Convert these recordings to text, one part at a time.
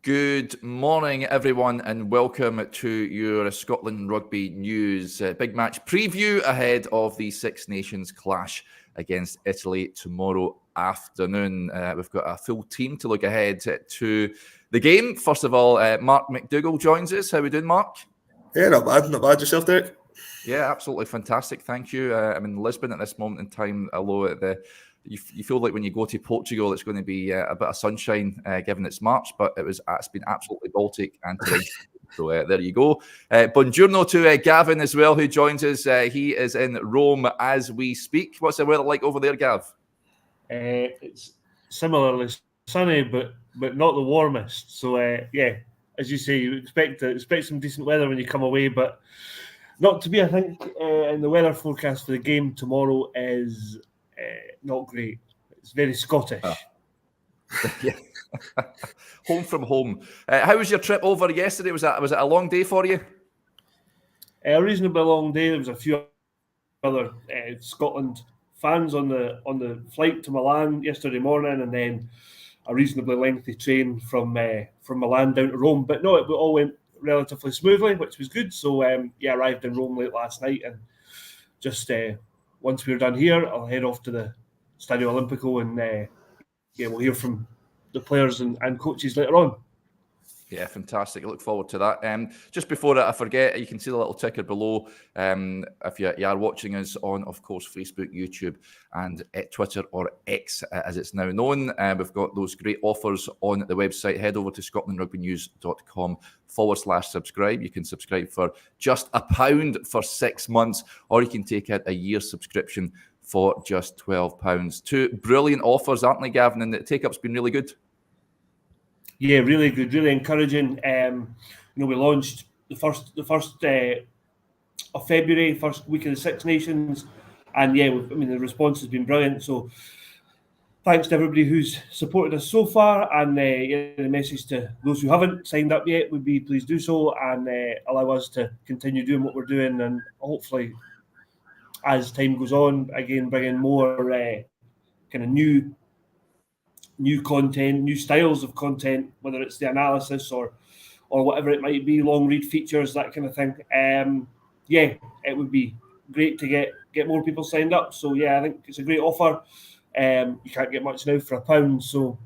Good morning, everyone, and welcome to your Scotland Rugby News big match preview ahead of the Six Nations clash against Italy tomorrow afternoon. We've got a full team to look ahead to the game. First of all, Mark McDougall joins us. How are we doing, Mark? Yeah, not bad. Yourself, Derek? Yeah, absolutely fantastic. Thank you. I'm in Lisbon at this moment in time, although you feel like when you go to Portugal, it's going to be a bit of sunshine, given it's March, but it's been absolutely Baltic and today. So there you go. Buongiorno to Gavin as well, who joins us. He is in Rome as we speak. What's the weather like over there, Gav? It's similarly sunny, but not the warmest. So yeah, as you say, you expect some decent weather when you come away, but not to be. I think and the weather forecast for the game tomorrow is not great. It's very Scottish. Yeah. Home from home. How was your trip over yesterday? Was it a long day for you? A reasonably long day. There was a few other Scotland fans on the flight to Milan yesterday morning, and then a reasonably lengthy train from Milan down to Rome. But no, it all went relatively smoothly, which was good. So arrived in Rome late last night, and just once we're done here, I'll head off to the Stadio Olimpico, and we'll hear from the players and coaches later on. Yeah, fantastic. I look forward to that. Just before I forget, you can see the little ticker below if you are watching us on, of course, Facebook, YouTube, and Twitter, or X, as it's now known. We've got those great offers on the website. Head over to scotlandrugbynews.com/subscribe. You can subscribe for just £1 for 6 months, or you can take out a year's subscription for just £12. Two brilliant offers, aren't they, Gavin? And the take-up's been really good. Yeah, really good, really encouraging. We launched the first of February, first week of the Six Nations, and the response has been brilliant. So thanks to everybody who's supported us so far, and the message to those who haven't signed up yet would be please do so, and allow us to continue doing what we're doing, and hopefully, as time goes on, again bring in more kind of new content, new styles of content, whether it's the analysis or whatever it might be, long read features, that kind of thing. It would be great to get more people signed up. So I think it's a great offer. You can't get much now for £1, so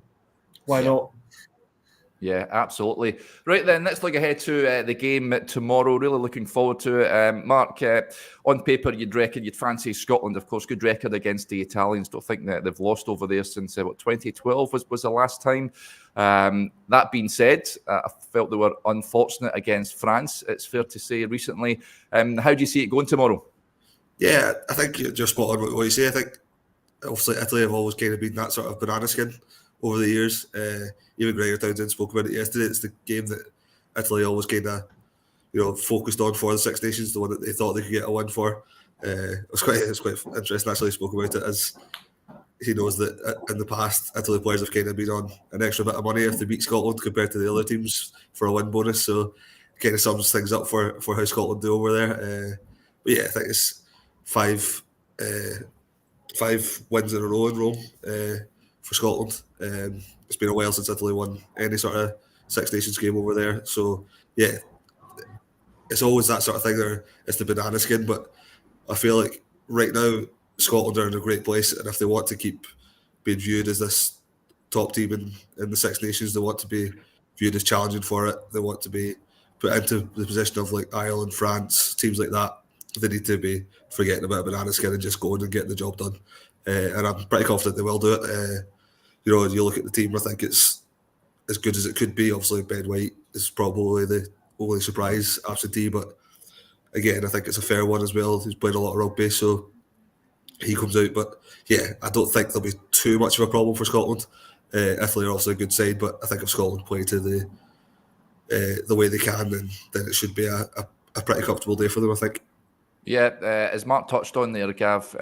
why not? Yeah, absolutely. Right then, let's look ahead to the game tomorrow. Really looking forward to it. Mark, on paper, you'd fancy Scotland. Of course, good record against the Italians. Don't think that they've lost over there since 2012 was the last time. That being said, I felt they were unfortunate against France, it's fair to say, recently. How do you see it going tomorrow? Yeah, I think you're just spot on what you say. I think, obviously, Italy have always kind of been that sort of banana skin over the years. Even Gregor Townsend spoke about it yesterday. It's the game that Italy always kind of, focused on for the Six Nations, the one that they thought they could get a win for. It's quite interesting actually. He spoke about it as he knows that in the past Italy players have kind of been on an extra bit of money if they beat Scotland compared to the other teams for a win bonus. So it kind of sums things up for how Scotland do over there. But yeah, I think it's five wins in a row in Rome for Scotland. It's been a while since Italy won any sort of Six Nations game over there. So yeah, it's always that sort of thing there. It's the banana skin, but I feel like right now Scotland are in a great place, and if they want to keep being viewed as this top team in the Six Nations, they want to be viewed as challenging for it. They want to be put into the position of like Ireland, France, teams like that. They need to be forgetting about banana skin and just going and getting the job done. And I'm pretty confident they will do it. You look at the team, I think it's as good as it could be. Obviously, Ben White is probably the only surprise absentee, but again, I think it's a fair one as well. He's played a lot of rugby, so he comes out. But yeah, I don't think there'll be too much of a problem for Scotland. Italy are also a good side, but I think if Scotland play to the way they can, then it should be a pretty comfortable day for them, I think. Yeah, as Mark touched on there, Gav,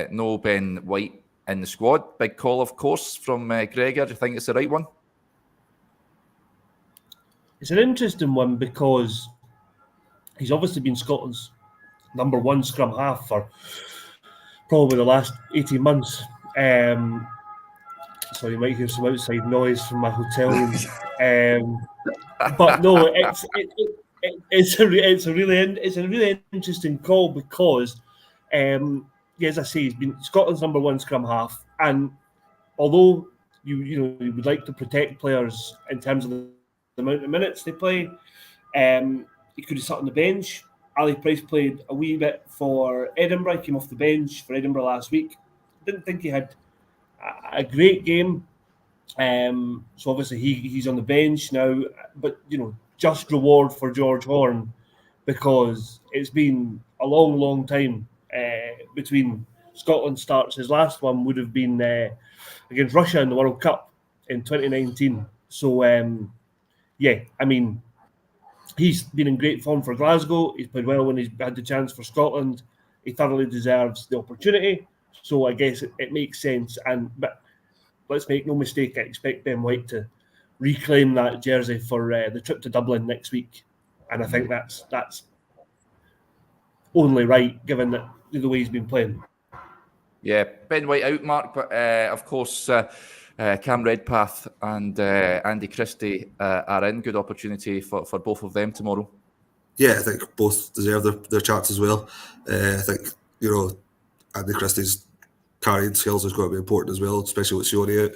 no Ben White in the squad. Big call, of course, from Gregor. Do you think it's the right one? It's an interesting one because he's obviously been Scotland's number one scrum half for probably the last 18 months. So you might hear some outside noise from my hotel room But no, it's a really interesting call because, as I say, he's been Scotland's number one scrum half, and although you would like to protect players in terms of the amount of minutes they play, he could have sat on the bench. Ali Price played a wee bit for Edinburgh. He came off the bench for Edinburgh last week. Didn't think he had a great game. So obviously he's on the bench now, but just reward for George Horn, because it's been a long time between Scotland starts. His last one would have been against Russia in the World Cup in 2019. So he's been in great form for Glasgow. He's played well when he's had the chance for Scotland. He thoroughly deserves the opportunity. So I guess it makes sense. But let's make no mistake, I expect Ben White to reclaim that jersey for the trip to Dublin next week. And I think that's only right, given that the way he's been playing. Yeah, Ben White out, Mark, but of course Cam Redpath and Andy Christie are in. Good opportunity for both of them tomorrow. Yeah, I think both deserve their chance as well. I think, Andy Christie's carrying skills is going to be important as well, especially with Sione out.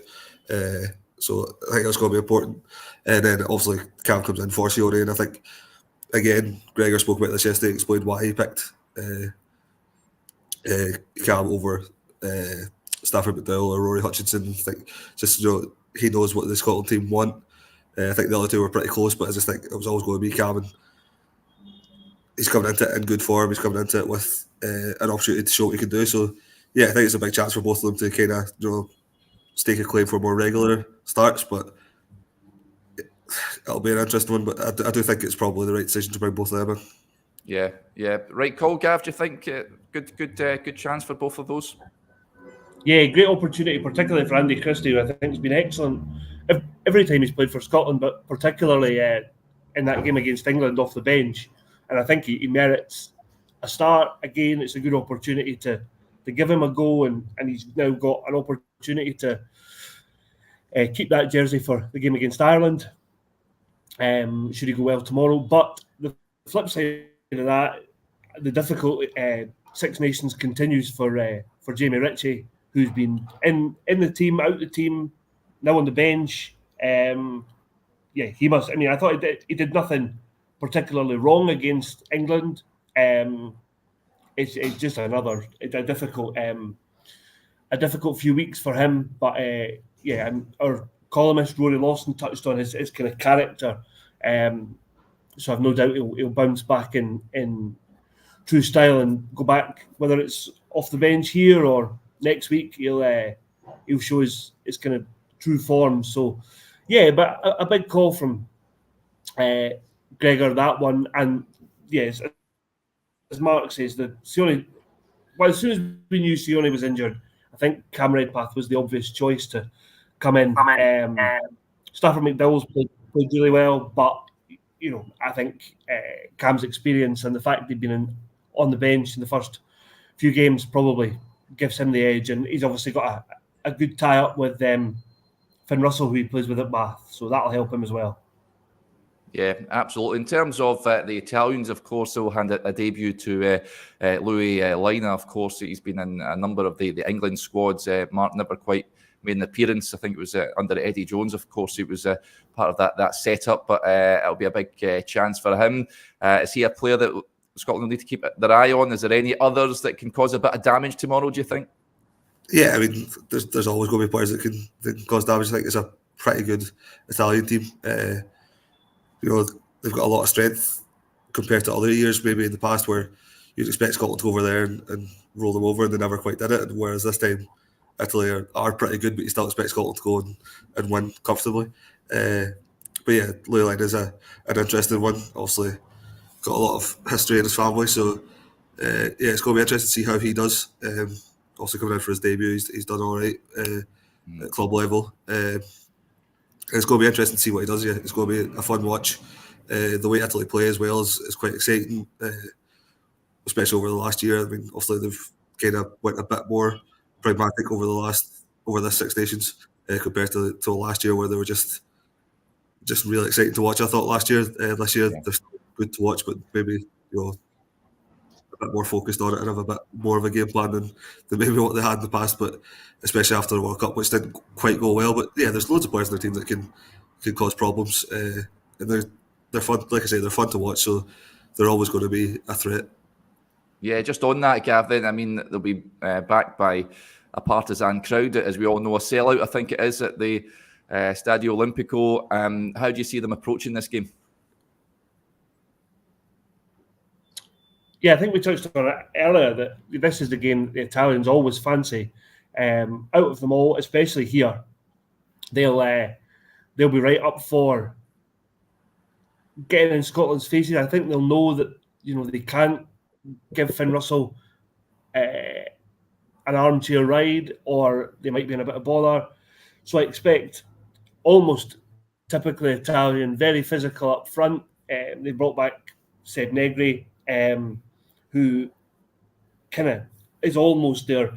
So I think that's going to be important. And then obviously Cam comes in for Sione, and I think, again, Gregor spoke about this yesterday, explained why he picked Cam over Stafford McDowell or Rory Hutchinson. I think just he knows what the Scotland team want. I think the other two were pretty close, but I just think it was always going to be Cam, and he's coming into it in good form. He's coming into it with an opportunity to show what he can do. So yeah, I think it's a big chance for both of them to kind of stake a claim for more regular starts, but it'll be an interesting one. But I do think it's probably the right decision to bring both of them in. Yeah. Right call, Gav. Do you think good chance for both of those? Yeah, great opportunity, particularly for Andy Christie, who I think has been excellent every time he's played for Scotland, but particularly in that game against England off the bench. And I think he merits a start. Again, it's a good opportunity to give him a go, and he's now got an opportunity to keep that jersey for the game against Ireland, should he go well tomorrow. But the flip side of that, the difficult Six Nations continues for Jamie Ritchie, who's been in the team, out the team, now on the bench. He must. I mean, I thought he did nothing particularly wrong against England. It's just a difficult few weeks for him. But our columnist Rory Lawson touched on his kind of character. So I've no doubt he'll bounce back in true style and go back, whether it's off the bench here or next week. He'll show his kind of true form. So yeah, but a big call from Gregor, that one. And yes, as Mark says, as soon as we knew Sione was injured, I think Cam Redpath was the obvious choice to come in. Stafford McDowell's played really well, but I think Cam's experience and the fact they've been on the bench in the first few games probably gives him the edge, and he's obviously got a good tie-up with Finn Russell, who he plays with at Bath, so that'll help him as well. Yeah, absolutely. In terms of the Italians, of course, they'll hand a debut to Louis Lina. Of course, he's been in a number of the England squads. Mark never quite made an appearance. I think it was under Eddie Jones. Of course, he was part of that setup, but it'll be a big chance for him. Is he a player that Scotland will need to keep their eye on? Is there any others that can cause a bit of damage tomorrow, do you think? Yeah, I mean, there's always going to be players that can cause damage. I think it's a pretty good Italian team. They've got a lot of strength compared to other years, maybe in the past, where you'd expect Scotland to go over there and roll them over, and they never quite did it. Whereas this time, Italy are pretty good, but you still expect Scotland to go and win comfortably. But yeah, Louis Lina is an interesting one. Obviously, got a lot of history in his family, so it's going to be interesting to see how he does. Also coming in for his debut, he's done all right at club level. It's going to be interesting to see what he does. Yeah, it's going to be a fun watch. The way Italy play as well is quite exciting, especially over the last year. I mean, obviously they've kind of went a bit more pragmatic over this Six Nations compared to last year, where they were just just really exciting to watch. I thought last year, this year they're still good to watch, but maybe a bit more focused on it and have a bit more of a game plan than maybe what they had in the past. But especially after the World Cup, which didn't quite go well. But yeah, there's loads of players in their team that can cause problems, and they're fun. Like I say, they're fun to watch, so they're always going to be a threat. Yeah, just on that, Gavin, I mean, they'll be backed by a partisan crowd, as we all know, a sellout, I think it is, at the Stadio Olimpico. How do you see them approaching this game? Yeah, I think we touched on it earlier that this is the game the Italians always fancy. Out of them all, especially here, they'll be right up for getting in Scotland's faces. I think they'll know that they can't give Finn Russell an armchair ride, or they might be in a bit of bother. So I expect almost typically Italian, very physical up front. They brought back Seb Negri, who kind of is almost their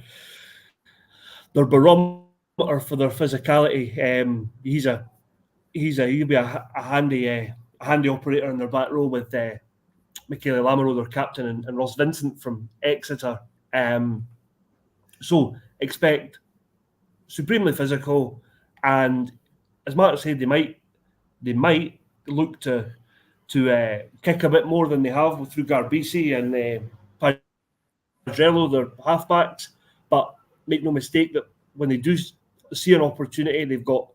barometer for their physicality. He'll be a handy operator in their back row with Michele Lamaro, their captain, and Ross Vincent from Exeter. So expect supremely physical, and as Mark said, they might look to kick a bit more than they have through Garbisi and Padrello, their halfbacks. But make no mistake that when they do see an opportunity, they've got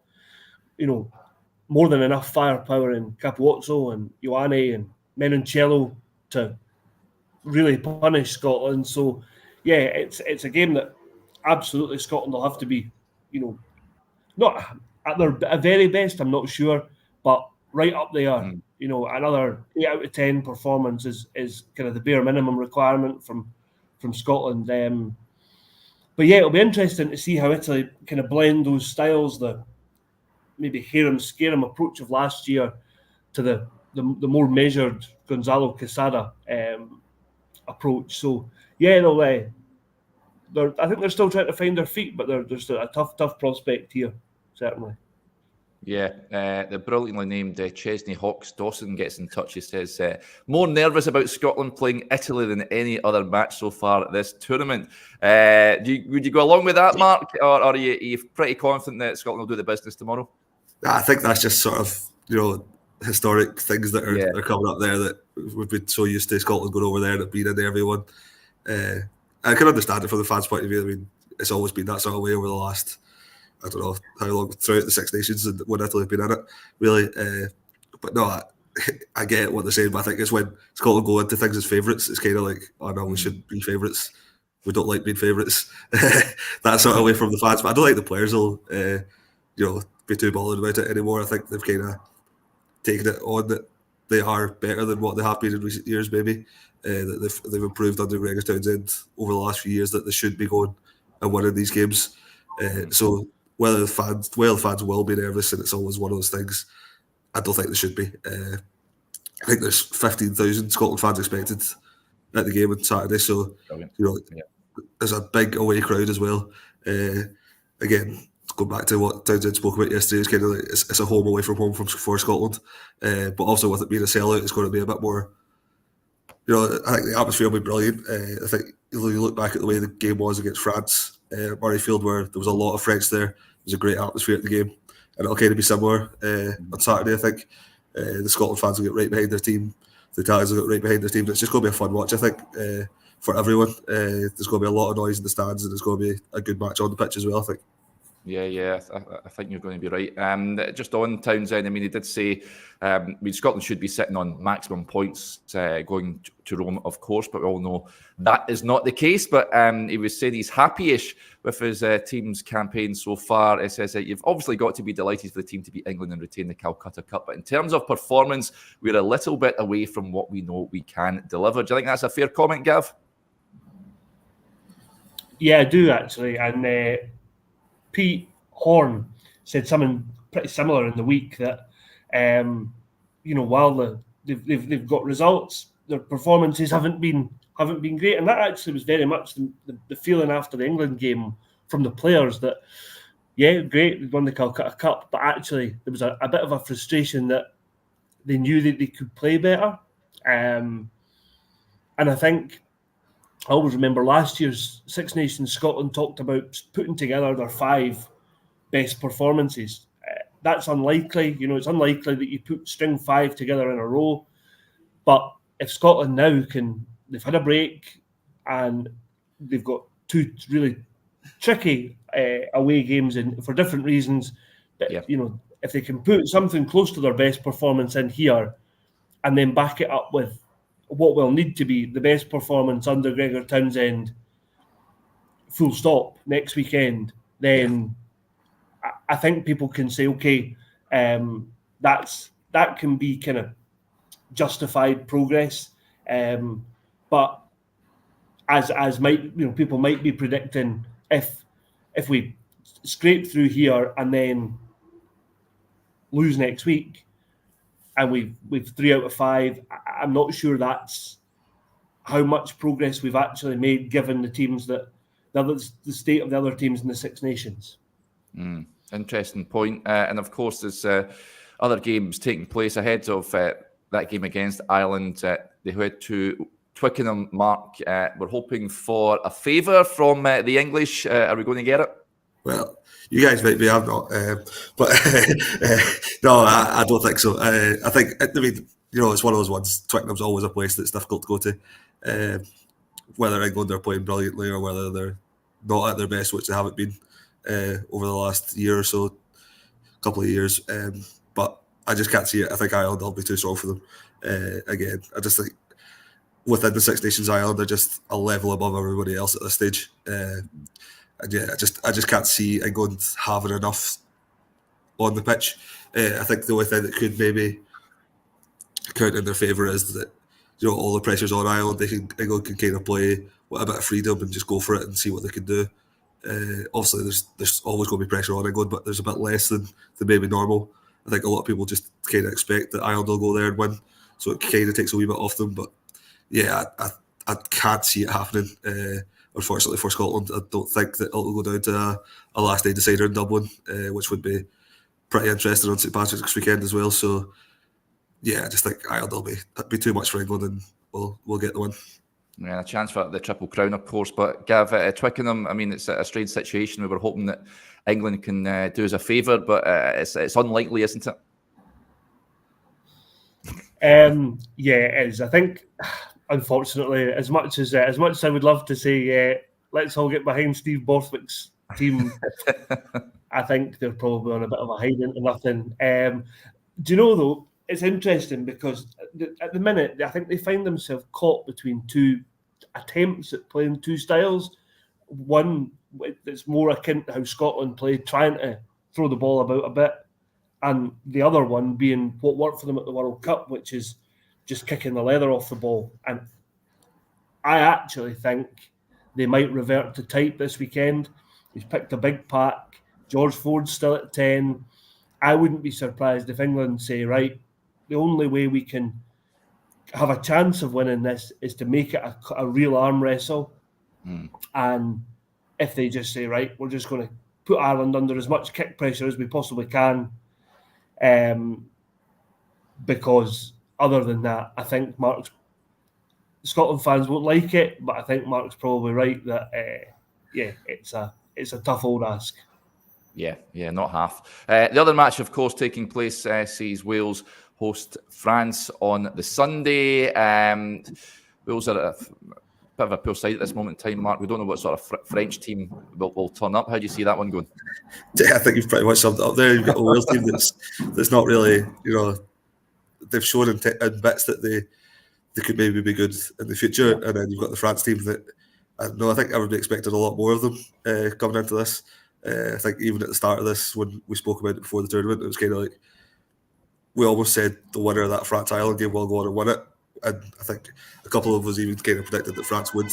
more than enough firepower in Capuozzo and Ioane and Menoncello to really punish Scotland. So yeah, it's a game that absolutely Scotland will have to be, not at their very best, I'm not sure, but right up there. Another 8 out of 10 performance is kind of the bare minimum requirement from Scotland. But yeah, it'll be interesting to see how Italy kind of blend those styles, the maybe scare-em approach of last year to the more measured Gonzalo Quesada approach. So yeah, I think they're still trying to find their feet, but they're just a tough prospect here, certainly. Yeah, the brilliantly named Chesney Hawks Dawson gets in touch. He says, more nervous about Scotland playing Italy than any other match so far at this tournament. Would you go along with that, Mark? Or are you pretty confident that Scotland will do the business tomorrow? I think that's just sort of, historic things that are coming up there that we've been so used to Scotland going over there and being in everyone. I can understand it from the fans' point of view. I mean, it's always been that sort of way over the last, I don't know how long, throughout the Six Nations and when Italy have been in it, really. But no, I get what they're saying, but I think it's when Scotland go into things as favourites, it's kind of like, oh no, we should be favourites. We don't like being favourites. That sort of way from the fans. But I don't think the players will, be too bothered about it anymore. I think they've kind of taken it on that they are better than what they have been in recent years, maybe. That they've improved under Gregor Townsend over the last few years, that they should be going and winning these games. So whether the fans will be nervous, and it's always one of those things, I don't think they should be. I think there's 15,000 Scotland fans expected at the game on Saturday, so there's a big away crowd as well. Again, going back to what Townsend spoke about yesterday, it's kind of like it's a home away from home for Scotland, but also with it being a sellout, it's going to be a bit more. I think the atmosphere will be brilliant. I think you look back at the way the game was against France, Murrayfield, where there was a lot of French there. It was a great atmosphere at the game, and it'll kind of be similar on Saturday. I think the Scotland fans will get right behind their team. The Italians will get right behind their team. It's just going to be a fun watch, I think, for everyone. There's going to be a lot of noise in the stands, and there's going to be a good match on the pitch as well, I think. Yeah, I think you're going to be right. Just on Townsend, I mean, he did say, Scotland should be sitting on maximum points going to Rome, of course, but we all know that is not the case. But he was saying he's happy-ish with his team's campaign so far. He says that you've obviously got to be delighted for the team to beat England and retain the Calcutta Cup. But in terms of performance, we're a little bit away from what we know we can deliver. Do you think that's a fair comment, Gav? Yeah, I do, actually. And Pete Horn said something pretty similar in the week that, while they've got results, their performances haven't been great, and that actually was very much the feeling after the England game from the players that, yeah, great. They won the Calcutta Cup, but actually there was a bit of a frustration that they knew that they could play better. And I think I always remember last year's Six Nations Scotland talked about putting together their 5 best performances. That's unlikely. It's unlikely that you put string 5 together in a row. But if Scotland now they've had a break and they've got 2 really tricky away games for different reasons. But, if they can put something close to their best performance in here and then back it up with what will need to be the best performance under Gregor Townsend, full stop, next weekend, then I think people can say, okay, that can be kind of justified progress. But as people might be predicting, if we scrape through here and then lose next week, and we've 3 out of 5, I'm not sure that's how much progress we've actually made, given the teams the state of the other teams in the Six Nations. Interesting point. And of course, there's other games taking place ahead of that game against Ireland. They head to Twickenham. Mark, we're hoping for a favour from the English. Are we going to get it? Well, you guys might be, I'm not. But no, I don't think so. I think, it's one of those ones. Twickenham's always a place that's difficult to go to. Whether England are playing brilliantly or whether they're not at their best, which they haven't been over the last year or so, couple of years. But I just can't see it. I think Ireland will be too strong for them. Again, I just think within the Six Nations, Ireland are just a level above everybody else at this stage. And yeah, I just can't see England having enough on the pitch. I think the only thing that could maybe count in their favour is that all the pressure's on Ireland. England can kind of play with a bit of freedom and just go for it and see what they can do. Obviously, there's always going to be pressure on England, but there's a bit less than maybe normal. I think a lot of people just kind of expect that Ireland will go there and win, so it kind of takes a wee bit off them. But yeah, I can't see it happening. Unfortunately for Scotland, I don't think that it'll go down to a last day decider in Dublin, which would be pretty interesting on St Patrick's weekend as well. So yeah, I just think Ireland will be too much for England, and we'll get the win. Yeah, a chance for the Triple Crown, of course. But Gav, Twickenham, it's a strange situation. We were hoping that England can do us a favour, but it's unlikely, isn't it? Yeah, it is. I think, unfortunately, as much as I would love to say, let's all get behind Steve Borthwick's team, I think they're probably on a bit of a hide into nothing. Do you know, though, it's interesting because at the minute, I think they find themselves caught between 2 attempts at playing 2 styles. One that's more akin to how Scotland played, trying to throw the ball about a bit, and the other one being what worked for them at the World Cup, which is just kicking the leather off the ball. And I actually think they might revert to type this weekend. He's picked a big pack. George Ford's still at 10. I wouldn't be surprised if England say, right, the only way we can have a chance of winning this is to make it a real arm wrestle. And if they just say, right, we're just going to put Ireland under as much kick pressure as we possibly can, because other than that, I think Scotland fans won't like it, but I think Mark's probably right that it's a tough old ask. Yeah, not half. The other match, of course, taking place sees Wales host France on the Sunday. Wales are a bit of a poor side at this moment in time, Mark. We don't know what sort of French team will turn up. How do you see that one going? Yeah, I think you've pretty much summed it up there. You've got a Wales team that's not really, they've shown in bits that they could maybe be good in the future, and then you've got the France team that I think everybody expected a lot more of them coming into this. I think even at the start of this, when we spoke about it before the tournament, it was kind of like we almost said the winner of that France-Ireland game will go on and win it. And I think a couple of us even kind of predicted that France would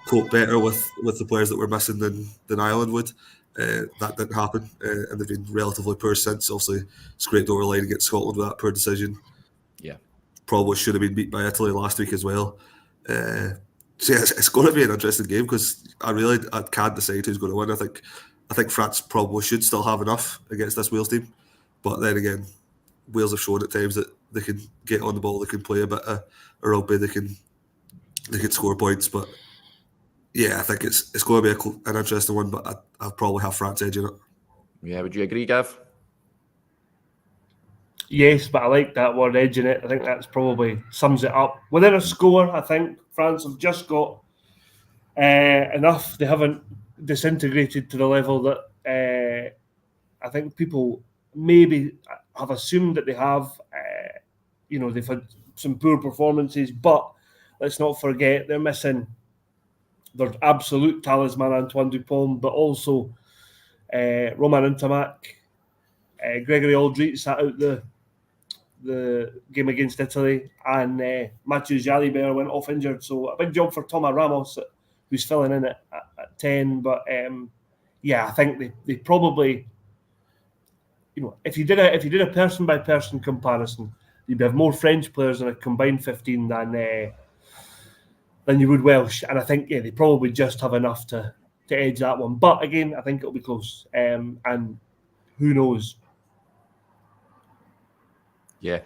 cope better with the players that were missing than Ireland would. That didn't happen, and they've been relatively poor since. Obviously, scraped over the line against Scotland with that poor decision. Yeah, probably should have been beat by Italy last week as well. So yeah, it's going to be an interesting game because I can't decide who's going to win. I I think France probably should still have enough against this Wales team. But then again, Wales have shown at times that they can get on the ball, they can play a bit of rugby, they can score points. But yeah, I think it's going to be an interesting one, but I'll probably have France edging it. Yeah, would you agree, Gav? Yes, but I like that word, edging it. I think that's probably sums it up. Within a score, I think France have just got enough. They haven't disintegrated to the level that I think people maybe have assumed that they have. They've had some poor performances, but let's not forget they're missing their absolute talisman Antoine Dupont, but also Romain Ntamak, Gregory Aldrit sat out the game against Italy, and Mathieu Jalibert went off injured. So a big job for Thomas Ramos, who's filling in at 10. But I think they probably, if you did a person by person comparison, you'd have more French players in a combined 15 than you would Welsh, and I think they probably just have enough to edge that one. But again, I think it'll be close, and who knows. Yeah,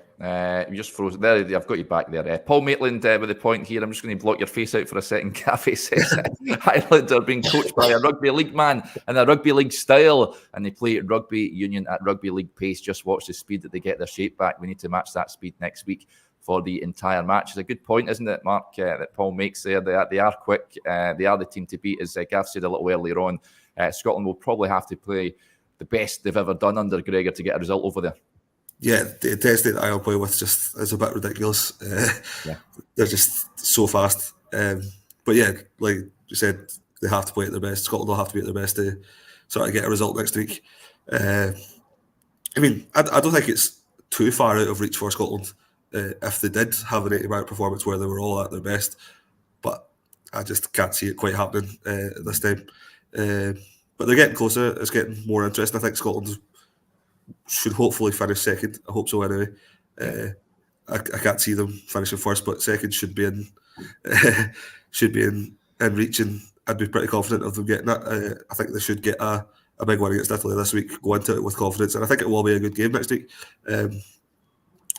you just froze there. I've got you back there. Paul Maitland with the point here. I'm just going to block your face out for a second. Cafe says Ireland are being coached by a rugby league man and a rugby league style, and they play rugby union at rugby league pace. Just watch the speed that they get their shape back. We need to match that speed next week for the entire match. It's a good point, isn't it, Mark, that Paul makes there. They are quick. They are the team to beat. As Gav said a little earlier on, Scotland will probably have to play the best they've ever done under Gregor to get a result over there. Yeah, the intensity that I'll play with just is a bit ridiculous. They're just so fast. But yeah, like you said, they have to play at their best. Scotland will have to be at their best to sort of get a result next week. I don't think it's too far out of reach for Scotland if they did have an 80-minute performance where they were all at their best. But I just can't see it quite happening this time. But they're getting closer. It's getting more interesting. I think Scotland should hopefully finish second. I hope so anyway. I can't see them finishing first, but second should be in reach, and I'd be pretty confident of them getting that. I think they should get a big one against Italy this week, go into it with confidence, and I think it will be a good game next week.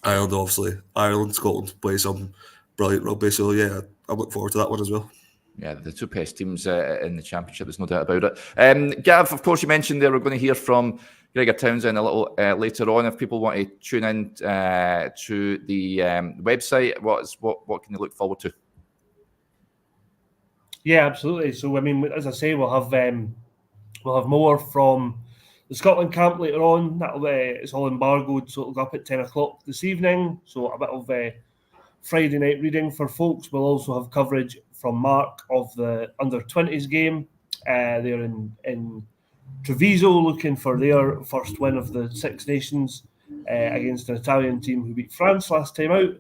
Ireland, obviously. Ireland, Scotland play some brilliant rugby, so yeah, I'm looking forward to that one as well. Yeah, the two best teams in the championship, there's no doubt about it. Gav, of course, you mentioned there we're going to hear from Gregor Townsend a little later on. If people want to tune in to the website, what can they look forward to? Yeah, absolutely. So, as I say, we'll have more from the Scotland camp later on. It's all embargoed, so it'll go up at 10 o'clock this evening. So a bit of Friday night reading for folks. We'll also have coverage from Mark of the under-20s game. They're in Treviso looking for their first win of the Six Nations against an Italian team who beat France last time out.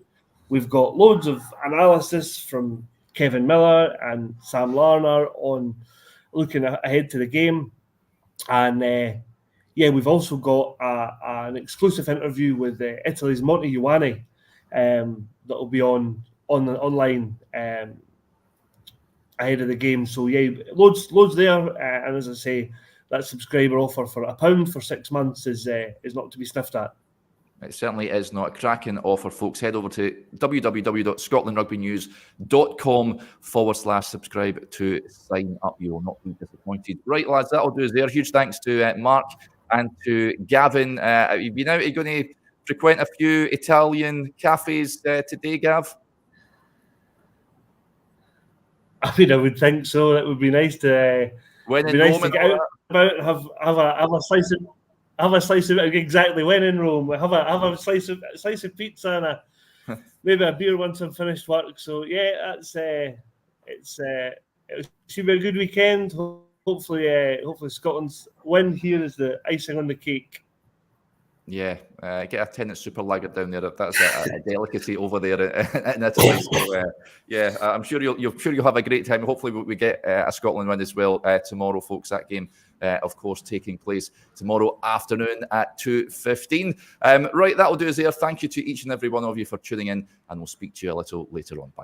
We've got loads of analysis from Kevin Miller and Sam Larner on looking ahead to the game. And we've also got an exclusive interview with Italy's Monty Ioane that'll be online ahead of the game. So yeah, loads there. And as I say, that subscriber offer for £1 for 6 months is not to be sniffed at. It certainly is not. A cracking offer, folks. Head over to www.scotlandrugbynews.com/subscribe to sign up. You will not be disappointed. Right, lads, that'll do us there. Huge thanks to Mark and to Gavin. Have you been out? Are you going to frequent a few Italian cafes today, Gav? I would think so. That would be nice to. When in Rome, to get out about, have a slice of exactly when in Rome. Have a slice of pizza and maybe a beer once I'm finished work. So yeah, it should be a good weekend. Hopefully Scotland's win here is the icing on the cake. Yeah, get a tenant super lager down there. That's a delicacy over there in Italy. So, I'm sure you'll have a great time. Hopefully, we get a Scotland win as well tomorrow, folks. That game, of course, taking place tomorrow afternoon at 2:15. Right, that'll do us there. Thank you to each and every one of you for tuning in, and we'll speak to you a little later on. Bye.